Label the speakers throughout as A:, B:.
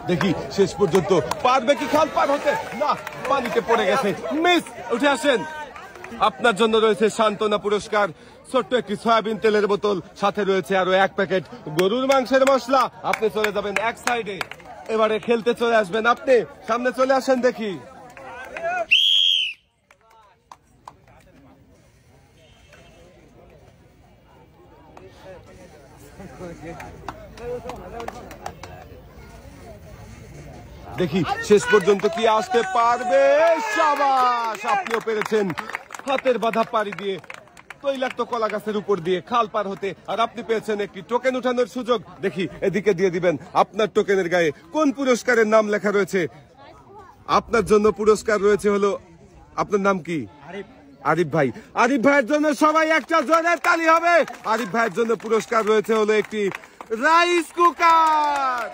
A: দেখি শেষ পর্যন্ত পারবে কি খাল পার হতে, না পানিতে পড়ে গেছে, মিস। উঠে আসেন, আপনার জন্য রয়েছে সান্ত্বনা পুরস্কার, ছোট্ট একটি সয়াবিন তেলের বোতল, সাথে রয়েছে আরো 1 প্যাকেট গরুর মাংসের মশলা। আপনি চলে যাবেন এক সাইডে, এবারে খেলতে চলে আসবেন আপনি, সামনে চলে আসেন দেখি। দেখি শেষ পর্যন্ত কি আসতে পারবে। শাবাশ, আপনিও পেরেছেন হাতের বাধা পাড়ি দিয়ে তৈলাক্ত কলা গাছের উপর দিয়ে খাল পার হতে, আর আপনি পেয়েছেন একটি টোকেন উঠানোর সুযোগ। দেখি এদিকে দিয়ে দিবেন আপনার টোকেনের গায়ে কোন পুরস্কারের নাম লেখা রয়েছে। আপনার জন্য পুরস্কার রয়েছে হলো, আপনার নাম কি? আরিফ ভাই। আরিফ ভাইয়ের জন্য সবাই একটা জোরে তালি হবে। আরিফ ভাইয়ের জন্য পুরস্কার রয়েছে হলো একটি রাইস কুকার।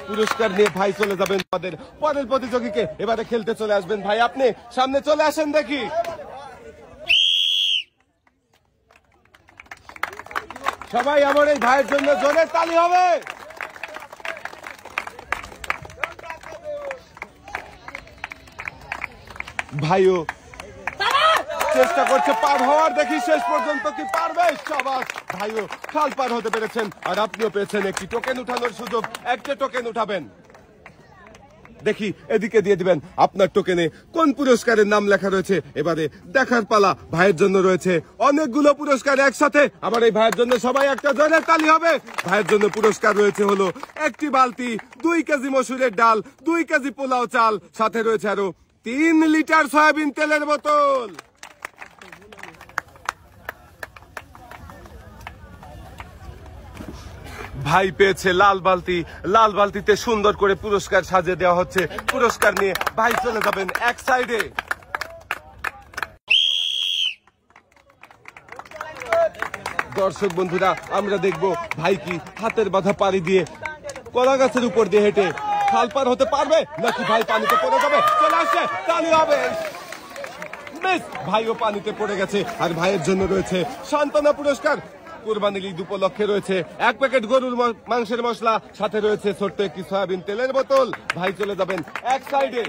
A: পুরস্কার নিয়ে ভাই চলে যাবেন আমাদের পরের প্রতিযোগীকে, এবারে খেলতে চলে আসবেন ভাই, আপনি সামনে চলে আসেন দেখি। সবাই আমার এই ভাইয়ের জন্য জোরে তালি হবে। ভাইও চেষ্টা করছে পার হওয়ার, দেখি শেষ পর্যন্ত কি পারবে। শাবাশ, ভাইও খাল পার হতে পেরেছেন, আর আপনিও পেয়েছেন একটি টোকেন উঠানোর সুযোগ। একটা টোকেন উঠাবেন, দেখি এদিকে দিয়ে দিবেন আপনার টোকেনে কোন পুরস্কারের নাম লেখা রয়েছে। এবারে দেখার পালা। ভাইয়ের জন্য রয়েছে অনেকগুলো পুরস্কার একসাথে, আবার এই ভাইয়ের জন্য সবাই একটা জোরে তালি হবে। ভাইয়ের জন্য পুরস্কার রয়েছে হলো একটি বালতি, 2 কেজি মসুরের ডাল, 2 কেজি পোলাও চাল, সাথে রয়েছে আরো 3 লিটার সয়াবিন তেলের বোতল। ভাই পেয়েছে লাল বালতি, লাল বালতিতে সুন্দর করে পুরস্কার সাজিয়ে দেওয়া হচ্ছে। পুরস্কার নিয়ে ভাই চলে যাবেন এক সাইডে। দর্শক বন্ধুরা, আমরা দেখব ভাই কি হাতের বাধা পাড়ি দিয়ে কলা গাছের উপর দিয়ে হেঁটে খাল পার হতে পারবে, নাকি ভাই পানিতে পড়ে যাবে। চলে আসছে, তালি হবে। ভাইও পানিতে পড়ে গেছে, আর ভাইয়ের জন্য রয়েছে সান্ত্বনা পুরস্কার। কুরবানির ঈদ উপলক্ষে রয়েছে 1 প্যাকেট গরুর মাংসের মশলা, সাথে রয়েছে ছোট্ট একটি সয়াবিন তেলের বোতল। ভাই চলে যাবেন এক সাইডে।